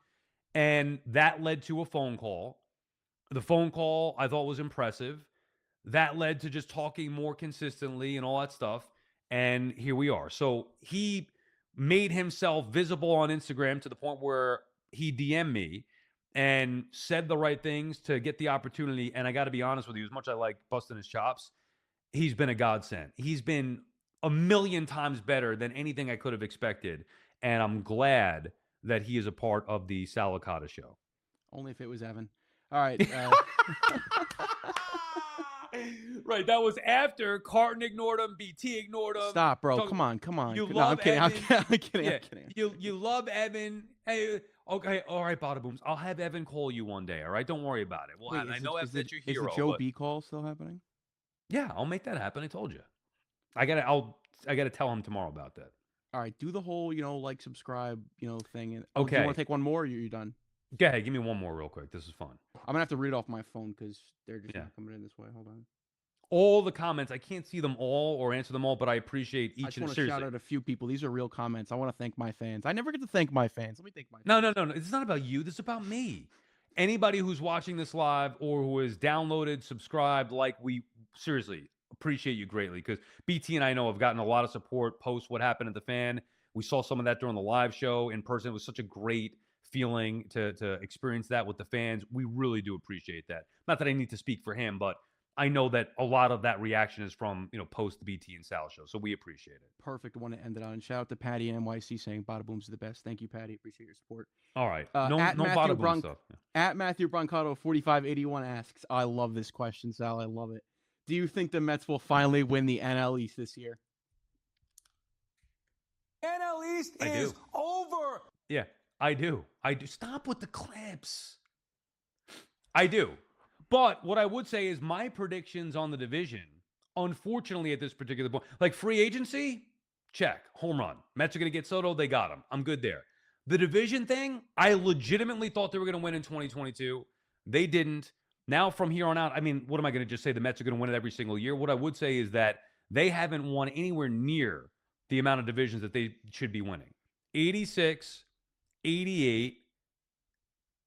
And that led to a phone call. The phone call I thought was impressive. That led to just talking more consistently and all that stuff. And here we are. So he made himself visible on Instagram to the point where he DM'd me and said the right things to get the opportunity. And I got to be honest with you, as much as I like busting his chops, he's been a godsend. He's been a million times better than anything I could have expected. And I'm glad that he is a part of the Sal Licata show. Only if it was Evan. All right. Right. That was after Carton ignored him, BT ignored him. Stop, bro. Come on. You No, love I'm kidding. Evan. I'm kidding. Yeah. I'm kidding. You love Evan. Hey, okay. All right, Bada Booms. I'll have Evan call you one day. All right. Don't worry about it. Well, Wait, I know Evan's your is hero. the Joe But B call still happening? yeah, I'll make that happen. I told you. I gotta tell him tomorrow about that. All right. Do the whole, like, subscribe, thing. And, do you Okay. want to take one more or you done? Go ahead. Give me one more real quick. This is fun. I'm going to have to read off my phone because they're just Yeah. not coming in this way. Hold on. All the comments, I can't see them all or answer them all, but I appreciate I each just and want to shout out a few people. These are real comments. I want to thank my fans. I never get to thank my fans. Let me thank my fans. No. It's not about you. This is about me. Anybody who's watching this live or who has downloaded, subscribed, we seriously appreciate you greatly because BT and I know have gotten a lot of support post what happened at the Fan. We saw some of that during the live show in person. It was such a great feeling to experience that with the fans. We really do appreciate that. Not that I need to speak for him, but I know that a lot of that reaction is from, post the BT and Sal show. So we appreciate it. Perfect one to end it on. Shout out to Patty and NYC saying Bada Boom's the best. Thank you, Patty. Appreciate your support. All right. No Bada Boom stuff. At Matthew Brancato 4581 asks, I love this question, Sal. I love it. Do you think the Mets will finally win the NL East this year? NL East is over. Yeah, I do. Stop with the clips. I do. But what I would say is my predictions on the division, unfortunately at this particular point, like free agency, check, home run. Mets are going to get Soto. They got him. I'm good there. The division thing, I legitimately thought they were going to win in 2022. They didn't. Now from here on out, I mean, what am I going to just say? The Mets are going to win it every single year. What I would say is that they haven't won anywhere near the amount of divisions that they should be winning. 86, 88,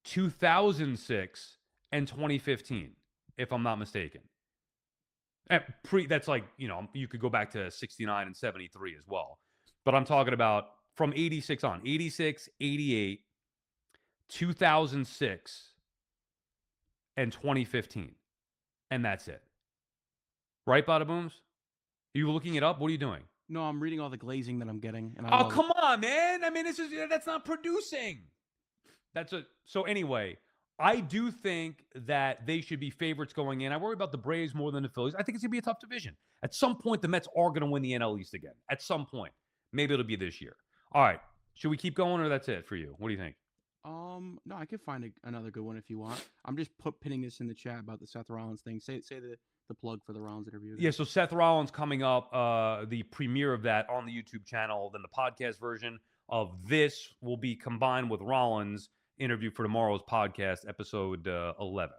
2006, and 2015, if I'm not mistaken. That's you could go back to 69 and 73 as well. But I'm talking about from 86 on. 86, 88, 2006, and 2015. and that's it. Right, Bada Booms? Are you looking it up? What are you doing? No, I'm reading all the glazing that I'm getting, and I Oh, love come on, man. I mean, that's not producing. So anyway, I do think that they should be favorites going in. I worry about the Braves more than the Phillies. I think it's going to be a tough division. At some point, the Mets are going to win the NL East again. At some point. Maybe it'll be this year. All right. Should we keep going or that's it for you? What do you think? No, I could find another good one if you want. I'm just pinning this in the chat about the Seth Rollins thing. Say the plug for the Rollins interview again. Yeah, so Seth Rollins coming up, the premiere of that on the YouTube channel. Then the podcast version of this will be combined with Rollins' interview for tomorrow's podcast, episode 11.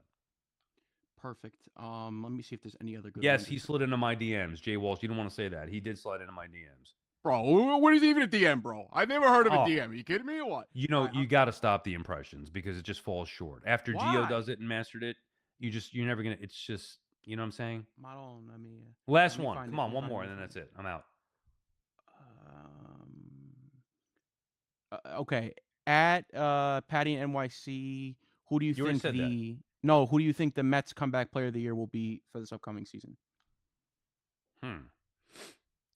Perfect. Let me see if there's any other good Yes, ones. he slid into my DMs. Jay Walsh, you don't want to say that. He did slide into my DMs. Bro, what is even a DM, bro? I've never heard of a Oh. DM. Are you kidding me or what? You know, you got to stop the impressions because it just falls short. After Gio Why? does it and mastered it, you're never going to, it's just, you know what I'm saying? Model, Last let me one. find Come it, on, let me one find more, it, and then let me that's it. I'm out. Okay. At Patty NYC, who do you already think said that. who do you think the Mets comeback player of the year will be for this upcoming season?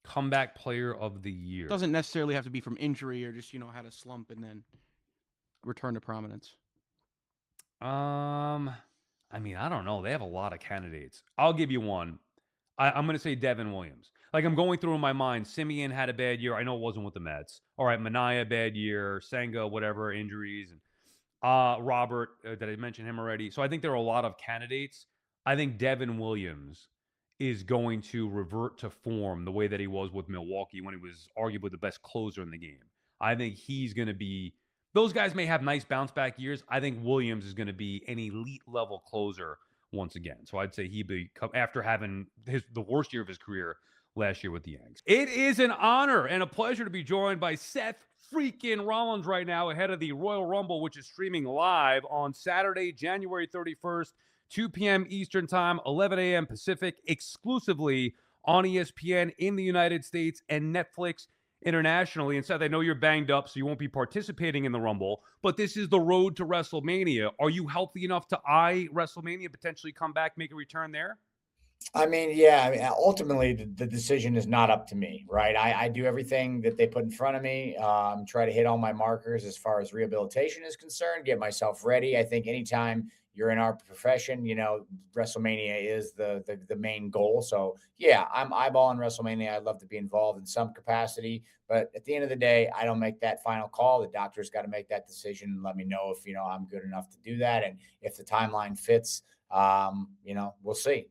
Comeback player of the year. Doesn't necessarily have to be from injury or just, had a slump and then return to prominence. I mean, I don't know. They have a lot of candidates. I'll give you one. I'm going to say Devin Williams. Like, I'm going through in my mind, Simeon had a bad year. I know it wasn't with the Mets. All right, Manaea, bad year. Senga, whatever, injuries. And Robert, did I mention him already? So I think there are a lot of candidates. I think Devin Williams is going to revert to form the way that he was with Milwaukee when he was arguably the best closer in the game. I think he's going to be – those guys may have nice bounce-back years. I think Williams is going to be an elite-level closer once again. So I'd say he'd be – after having the worst year of his career last year with the Yanks. It is an honor and a pleasure to be joined by Seth Freakin Rollins right now ahead of the Royal Rumble, which is streaming live on Saturday, January 31st, 2 p.m. Eastern Time, 11 a.m. Pacific, exclusively on ESPN in the United States and Netflix internationally. And Seth, I know you're banged up, so you won't be participating in the Rumble, but this is the road to WrestleMania. Are you healthy enough to eye WrestleMania, potentially come back, make a return there? I mean, yeah. I mean, ultimately, the decision is not up to me, right? I do everything that they put in front of me. Try to hit all my markers as far as rehabilitation is concerned. Get myself ready. I think anytime you're in our profession, WrestleMania is the main goal. So yeah, I'm eyeballing WrestleMania. I'd love to be involved in some capacity, but at the end of the day, I don't make that final call. The doctor's got to make that decision and let me know if I'm good enough to do that, and if the timeline fits. We'll see.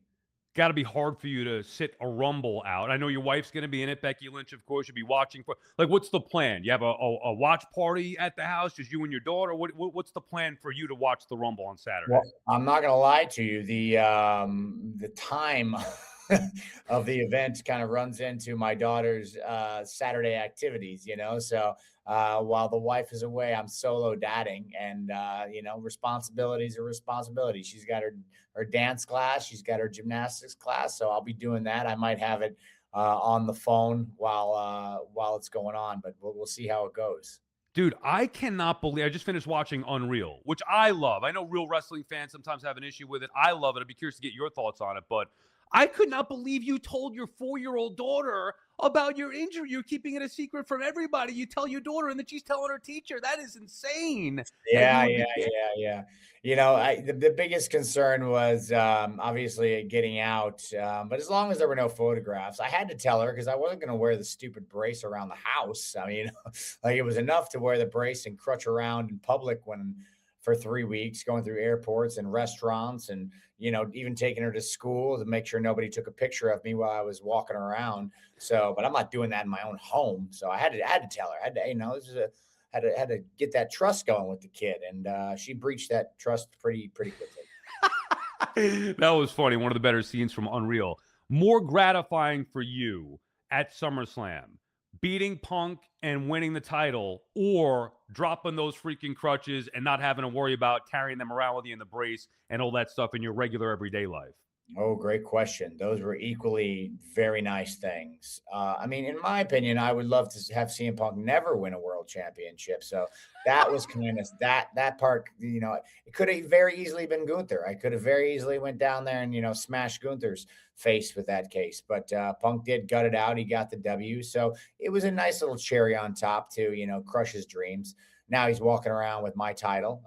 Got to be hard for you to sit a Rumble out. I know your wife's going to be in it. Becky Lynch, of course, you'll be watching for. Like, what's the plan? You have a watch party at the house, just you and your daughter. What's the plan for you to watch the Rumble on Saturday? Well, I'm not going to lie to you. The time of the event kind of runs into my daughter's Saturday activities. So while the wife is away, I'm solo dadding, and responsibilities are responsibilities. She's got her dance class, she's got her gymnastics class, so I'll be doing that. I might have it on the phone while it's going on, but we'll see how it goes. Dude, I cannot believe I just finished watching Unreal, which I love. I know real wrestling fans sometimes have an issue with it. I love it. I'd be curious to get your thoughts on it, but I could not believe you told your 4-year-old daughter about your injury. You're keeping it a secret from everybody. You tell your daughter, and then she's telling her teacher. That is insane. Yeah. The biggest concern was obviously getting out. But as long as there were no photographs, I had to tell her because I wasn't going to wear the stupid brace around the house. I mean, like it was enough to wear the brace and crutch around in public for 3 weeks, going through airports and restaurants and, even taking her to school to make sure nobody took a picture of me while I was walking around. So, but I'm not doing that in my own home. So I had to tell her, had to get that trust going with the kid. And she breached that trust pretty quickly. That was funny. One of the better scenes from Unreal. More gratifying for you at SummerSlam, beating Punk and winning the title, or dropping those freaking crutches and not having to worry about carrying them around with you in the brace and all that stuff in your regular everyday life? Oh, great question. Those were equally very nice things. I mean, in my opinion, I would love to have CM Punk never win a world championship. So that was kind of that part. It could have very easily been Gunther. I could have very easily went down there and smashed Gunther's face with that case. But Punk did gut it out. He got the W. So it was a nice little cherry on top to crush his dreams. Now he's walking around with my title.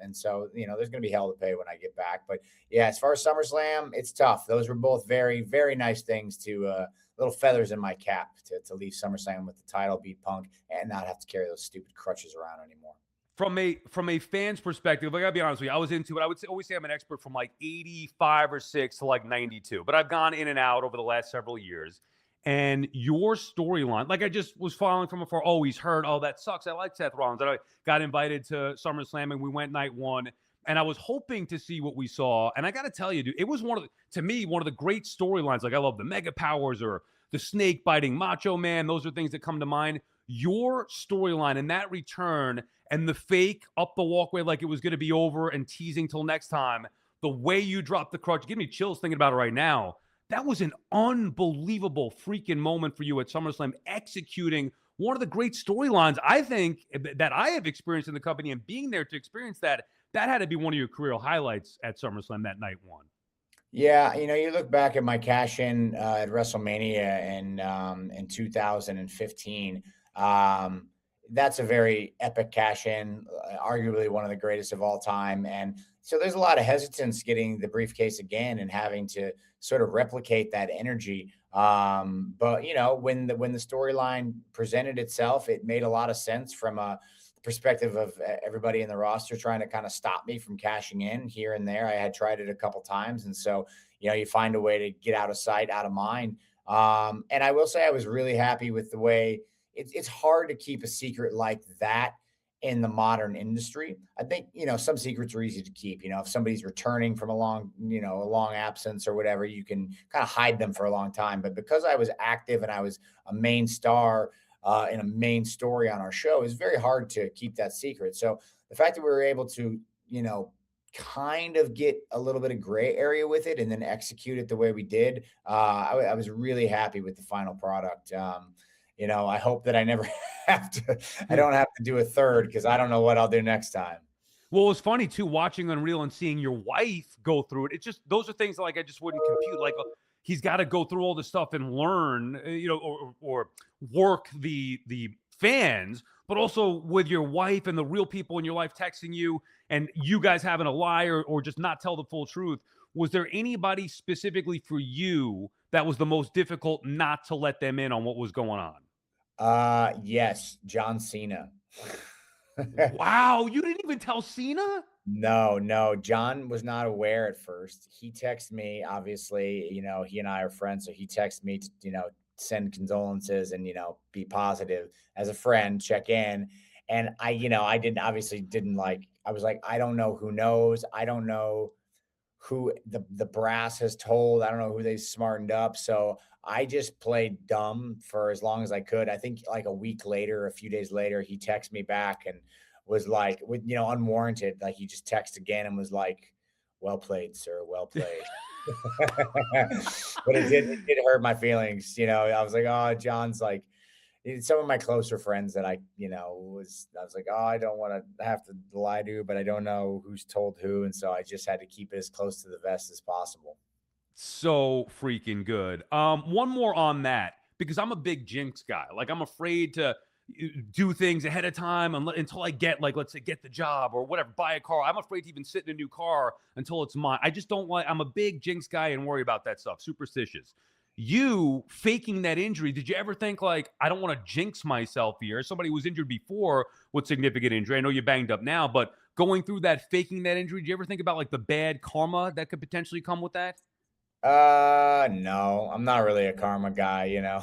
And so, there's going to be hell to pay when I get back. But yeah, as far as SummerSlam, it's tough. Those were both very, very nice things to little feathers in my cap to leave SummerSlam with the title, beat Punk, and not have to carry those stupid crutches around anymore. From a fan's perspective, I gotta be honest with you, I was into it. I would always say I'm an expert from like 85 or 6 to like 92, but I've gone in and out over the last several years. And your storyline, like I just was following from afar. Oh, he's hurt. Oh, that sucks. I like Seth Rollins. And I got invited to SummerSlam and we went night one. And I was hoping to see what we saw. And I got to tell you, dude, it was to me, one of the great storylines. Like I love the Mega Powers or the snake biting Macho Man. Those are things that come to mind. Your storyline and that return and the fake up the walkway like it was going to be over and teasing till next time, the way you dropped the crutch, give me chills thinking about it right now. That was an unbelievable freaking moment for you at SummerSlam, executing one of the great storylines I think that I have experienced in the company, and being there to experience that had to be one of your career highlights at SummerSlam that night one. Yeah, you look back at my cash in at WrestleMania in 2015. That's a very epic cash in, arguably one of the greatest of all time. And so there's a lot of hesitance getting the briefcase again and having to sort of replicate that energy. But when the storyline presented itself, it made a lot of sense from a perspective of everybody in the roster trying to kind of stop me from cashing in here and there. I had tried it a couple times, and so you find a way to get out of sight, out of mind. And I will say I was really happy with the way it's hard to keep a secret like that in the modern industry. I think some secrets are easy to keep. If somebody's returning from a long absence or whatever, you can kind of hide them for a long time. But because I was active and I was a main star in a main story on our show, is very hard to keep that secret. So the fact that we were able to, kind of get a little bit of gray area with it and then execute it the way we did, I was really happy with the final product. I hope that I never I don't have to do a third because I don't know what I'll do next time. Well, it was funny too, watching Unreal and seeing your wife go through it. It's just, those are things like I just wouldn't compute. Like he's got to go through all this stuff and learn, or work the fans, but also with your wife and the real people in your life texting you and you guys having to lie or just not tell the full truth. Was there anybody specifically for you that was the most difficult not to let them in on what was going on? Yes, John Cena. Wow, you didn't even tell Cena? No. John was not aware at first. He texted me, obviously, he and I are friends. So he texted me to, send condolences and, be positive as a friend, check in. And I didn't like, I was like, I don't know who knows. I don't know who the brass has told. I don't know who they smartened up. So I just played dumb for as long as I could. I think like a week later, a few days later, he texted me back and was like, with unwarranted, like he just texted again and was like, "Well played, sir. Well played." But it did hurt my feelings. I was like, "Oh, John's like." Some of my closer friends that I was like, oh, I don't want to have to lie to, but I don't know who's told who. And so I just had to keep it as close to the vest as possible. So freaking good. One more on that, because I'm a big jinx guy. Like I'm afraid to do things ahead of time until I get, like, let's say, get the job or whatever, buy a car. I'm afraid to even sit in a new car until it's mine. I just don't like, I'm a big jinx guy and worry about that stuff. Superstitious. You faking that injury, did you ever think like, I don't want to jinx myself here? Somebody who was injured before with significant injury. I know you're banged up now, but going through that, faking that injury, did you ever think about like the bad karma that could potentially come with that? No, I'm not really a karma guy.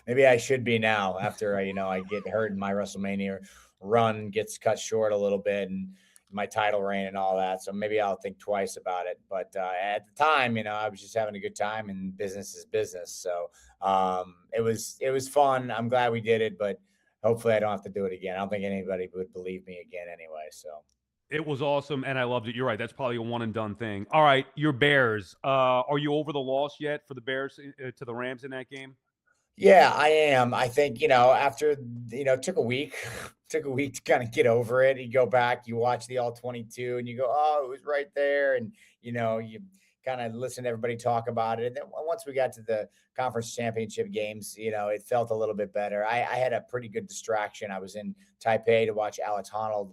Maybe I should be now after I get hurt and my WrestleMania run gets cut short a little bit and my title reign and all that. So maybe I'll think twice about it. But at the time, I was just having a good time and business is business. So it was fun. I'm glad we did it, but hopefully I don't have to do it again. I don't think anybody would believe me again anyway. So It was awesome, and I loved it. You're right. That's probably a one and done thing. All right, your Bears. Are you over the loss yet for the Bears to the Rams in that game? Yeah, I am. I think, after, it took a week, took a week to kind of get over it. You go back, you watch the all 22 and you go, oh, it was right there. And, you kind of listen to everybody talk about it. And then once we got to the conference championship games, it felt a little bit better. I had a pretty good distraction. I was in Taipei to watch Alex Honnold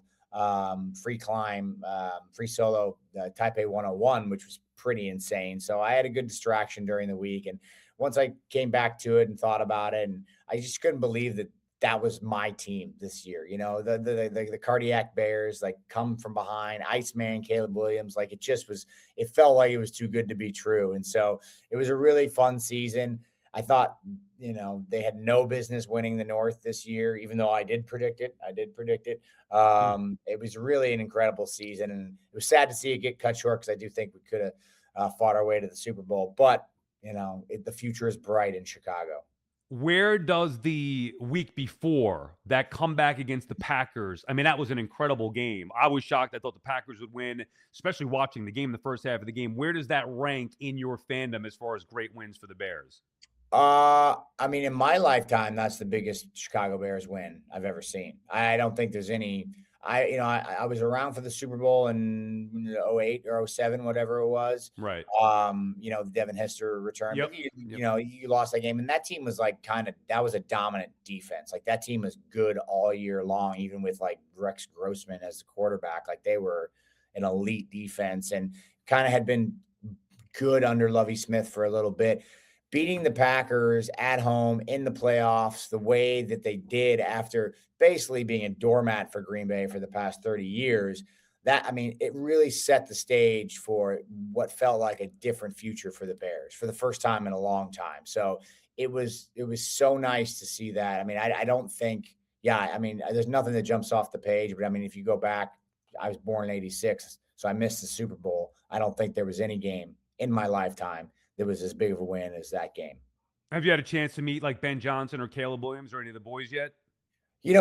free climb, free solo Taipei 101, which was pretty insane. So I had a good distraction during the week. And once I came back to it and thought about it, and I just couldn't believe that was my team this year. The cardiac Bears, like, come from behind, Iceman, Caleb Williams, like, it felt like it was too good to be true. And so it was a really fun season. I thought, they had no business winning the North this year, even though I did predict it. It was really an incredible season, and it was sad to see it get cut short because I do think we could have fought our way to the Super Bowl, but the future is bright in Chicago. Where does the week before that comeback against the Packers? I mean, that was an incredible game. I was shocked. I thought the Packers would win, especially watching the game, the first half of the game. Where does that rank in your fandom as far as great wins for the Bears? I mean, in my lifetime, that's the biggest Chicago Bears win I've ever seen. I don't think there's any. I was around for the Super Bowl in 08 or 07, whatever it was. Right. The Devin Hester return. Yep. But you lost that game, and that team was like that was a dominant defense. Like, that team was good all year long, even with like Rex Grossman as the quarterback. Like, they were an elite defense and kind of had been good under Lovie Smith for a little bit. Beating the Packers at home in the playoffs the way that they did after basically being a doormat for Green Bay for the past 30 years, it really set the stage for what felt like a different future for the Bears for the first time in a long time. So it was so nice to see that. I mean, I don't think, there's nothing that jumps off the page, but I mean, if you go back, I was born in 86, so I missed the Super Bowl. I don't think there was any game in my lifetime that was as big of a win as that game. Have you had a chance to meet like Ben Johnson or Caleb Williams or any of the boys yet?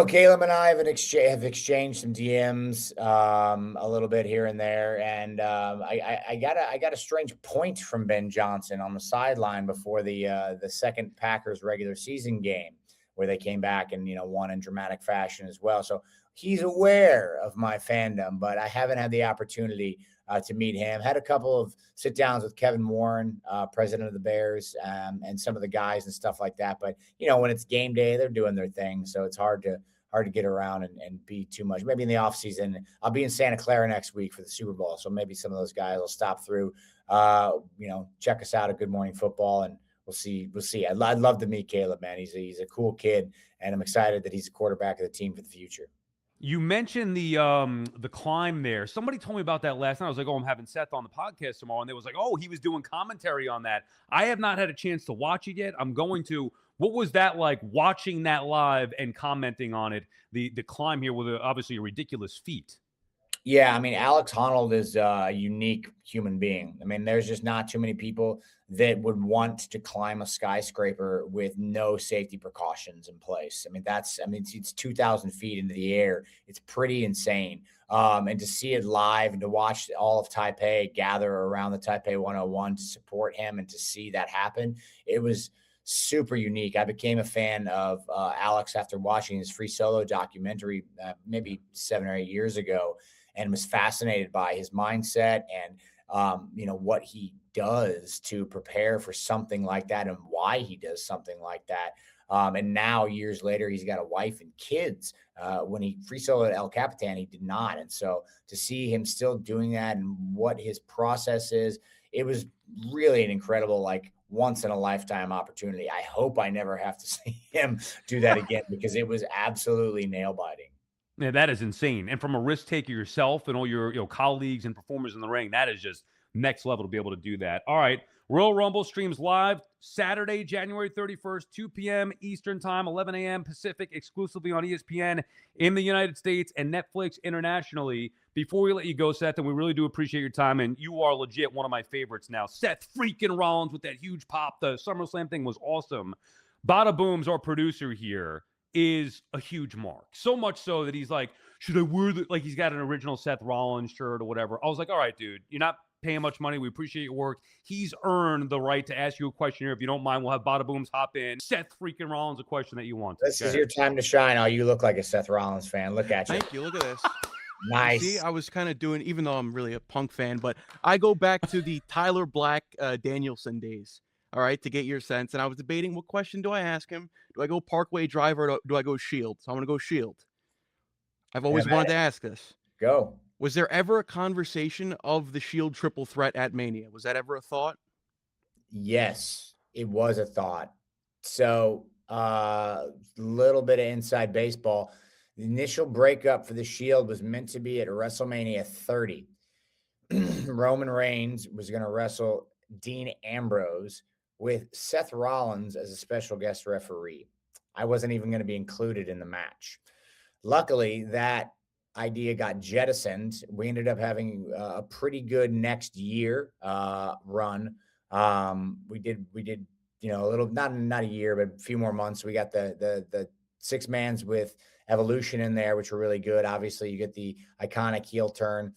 Caleb and I have exchanged some DMs a little bit here and there, and I got a strange point from Ben Johnson on the sideline before the second Packers regular season game, where they came back and won in dramatic fashion as well. So he's aware of my fandom, but I haven't had the opportunity to meet him. Had a couple of sit downs with Kevin Warren, president of the Bears, and some of the guys and stuff like that. But when it's game day, they're doing their thing, so it's hard to get around and be too much. Maybe in the off season, I'll be in Santa Clara next week for the Super Bowl, so maybe some of those guys will stop through, check us out at Good Morning Football, and we'll see. I'd love to meet Caleb, man. He's a cool kid, and I'm excited that he's a quarterback of the team for the future. You mentioned the climb there. Somebody told me about that last night. I was like, oh, I'm having Seth on the podcast tomorrow. And they was like, oh, he was doing commentary on that. I have not had a chance to watch it yet. I'm going to. What was that like, watching that live and commenting on it? The climb here was obviously a ridiculous feat. Yeah, I mean, Alex Honnold is a unique human being. I mean, there's just not too many people that would want to climb a skyscraper with no safety precautions in place. I mean, it's 2,000 feet into the air. It's pretty insane. And to see it live and to watch all of Taipei gather around the Taipei 101 to support him and to see that happen, it was super unique. I became a fan of Alex after watching his free solo documentary maybe 7 or 8 years ago, and was fascinated by his mindset and what he does to prepare for something like that and why he does something like that. And now, years later, he's got a wife and kids. When he free soloed El Capitan, he did not. And so to see him still doing that and what his process is, it was really an incredible, like, once in a lifetime opportunity. I hope I never have to see him do that again, because it was absolutely nail biting. Yeah, that is insane. And from a risk taker yourself and all your colleagues and performers in the ring, that is just next level to be able to do that. All right. Royal Rumble streams live Saturday, January 31st, 2 p.m. Eastern Time, 11 a.m. Pacific, exclusively on ESPN in the United States and Netflix internationally. Before we let you go, Seth, and we really do appreciate your time, and you are legit one of my favorites now. Seth freaking Rollins with that huge pop. The SummerSlam thing was awesome. Bada Boom's our producer here is a huge mark. So much so that he's like, should I wear the, like he's got an original Seth Rollins shirt or whatever. I was like, all right, dude, you're not paying much money. We appreciate your work. He's earned the right to ask you a question here. If you don't mind, we'll have Bada Booms hop in. Seth freaking Rollins, a question that you want. This is your time to shine. Oh, you look like a Seth Rollins fan. Look at you. Thank you. Look at this. Nice. See, I was kind of doing, even though I'm really a Punk fan, but I go back to the Tyler Black Danielson days. All right, to get your sense. And I was debating, what question do I ask him? Do I go Parkway Drive or do I go Shield? So I'm going to go Shield. I've always wanted to ask this. Go. Was there ever a conversation of the Shield triple threat at Mania? Was that ever a thought? Yes, it was a thought. So little bit of inside baseball. The initial breakup for the Shield was meant to be at WrestleMania 30. Roman Reigns was going to wrestle Dean Ambrose with Seth Rollins as a special guest referee. I wasn't even going to be included in the match. Luckily, that idea got jettisoned. We ended up having a pretty good next year run. We did, you know, a little, not a year, but a few more months. We got the 6-mans with Evolution in there, which were really good. Obviously, you get the iconic heel turn.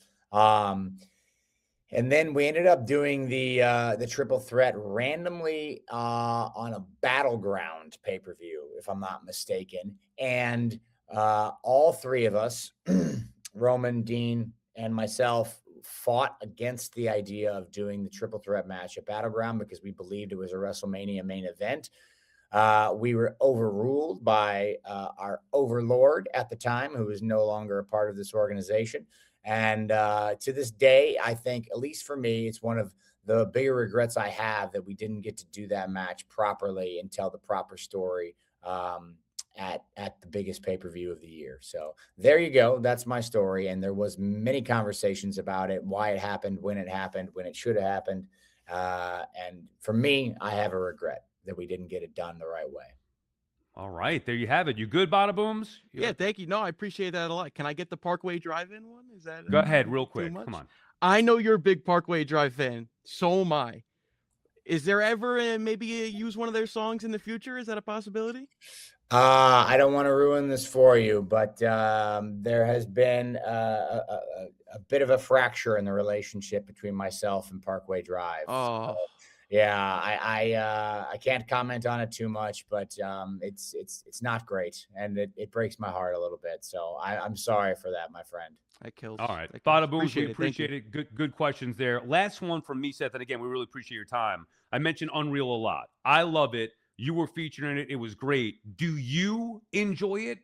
And then we ended up doing the triple threat randomly on a Battleground pay-per-view, if I'm not mistaken. And all three of us, Roman, Dean, and myself, fought against the idea of doing the triple threat match at Battleground because we believed it was a WrestleMania main event. We were overruled by our overlord at the time, who is no longer a part of this organization. And to this day, I think, at least for me, it's one of the bigger regrets I have that we didn't get to do that match properly and tell the proper story at the biggest pay-per-view of the year. So there you go. That's my story. And there was many conversations about it, why it happened, when it should have happened. And for me, I have a regret that we didn't get it done the right way. All right, there you have it. You good, Bada Booms? Yeah, thank you. No, I appreciate that a lot. Can I get the Parkway Drive-In one? Is that Go ahead, real quick. Come on. I know you're a big Parkway Drive fan. So am I. Is there ever maybe use one of their songs in the future? Is that a possibility? I don't want to ruin this for you, but there has been a bit of a fracture in the relationship between myself and Parkway Drive. Oh. So, yeah, I can't comment on it too much, but it's not great, and it breaks my heart a little bit. So I'm sorry for that, my friend. That kills. All right, Bada Booms, we appreciate it. Good questions there. Last one from me, Seth, and again, we really appreciate your time. I mentioned Unreal a lot. I love it. You were featured in it. It was great. Do you enjoy it,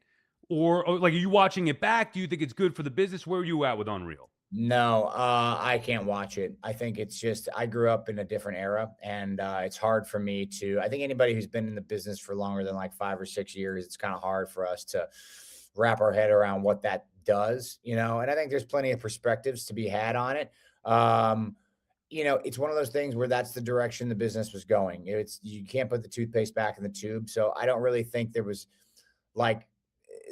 or like, are you watching it back? Do you think it's good for the business? Where are you at with Unreal? No, I can't watch it. I think it's just, I grew up in a different era, and it's hard for me to, I think anybody who's been in the business for longer than like 5 or 6 years, it's kind of hard for us to wrap our head around what that does, you know? And I think there's plenty of perspectives to be had on it. You know, it's one of those things where that's the direction the business was going. You can't put the toothpaste back in the tube. So I don't really think there was like,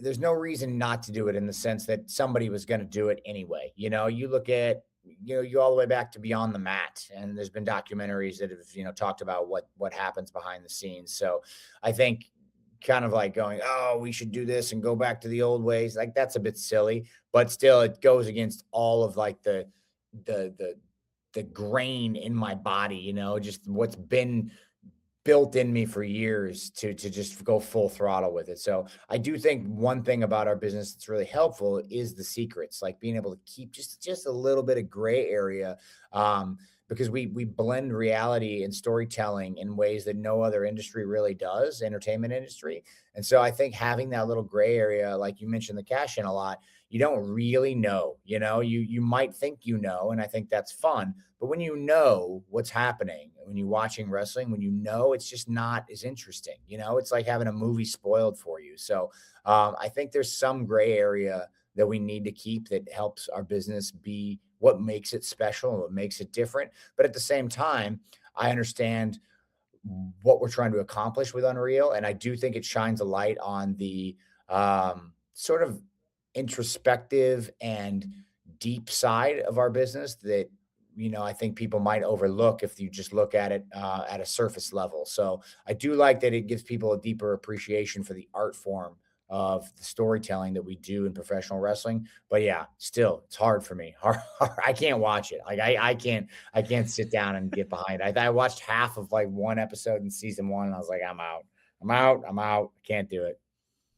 there's no reason not to do it in the sense that somebody was going to do it anyway. You know, you look at, you all the way back to Beyond the Mat, and there's been documentaries that have, talked about what happens behind the scenes. So I think kind of like going, oh, we should do this and go back to the old ways. Like, that's a bit silly, but still it goes against all of like the grain in my body, just what's been built in me for years to just go full throttle with it. So I do think one thing about our business that's really helpful is the secrets, like being able to keep just a little bit of gray area, because we blend reality and storytelling in ways that no other industry really does, entertainment industry. And so I think having that little gray area, like you mentioned the cash in a lot, you don't really know, you might think, and I think that's fun. But when you know what's happening, when you're watching wrestling, it's just not as interesting. It's like having a movie spoiled for you. So I think there's some gray area that we need to keep that helps our business be what makes it special and what makes it different. But at the same time, I understand what we're trying to accomplish with Unreal. And I do think it shines a light on the sort of introspective and deep side of our business that, I think people might overlook if you just look at it at a surface level. So I do like that it gives people a deeper appreciation for the art form of the storytelling that we do in professional wrestling. But yeah, still, it's hard for me. I can't watch it. Like I can't sit down and get behind it. I watched half of like one episode in season 1, and I was like, I'm out. I can't do it.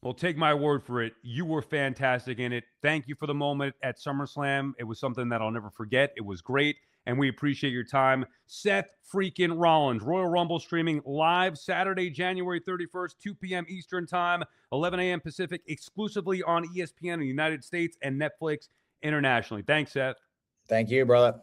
Well, take my word for it. You were fantastic in it. Thank you for the moment at SummerSlam. It was something that I'll never forget. It was great, and we appreciate your time. Seth Freakin Rollins, Royal Rumble streaming live Saturday, January 31st, 2 p.m. Eastern Time, 11 a.m. Pacific, exclusively on ESPN in the United States and Netflix internationally. Thanks, Seth. Thank you, brother.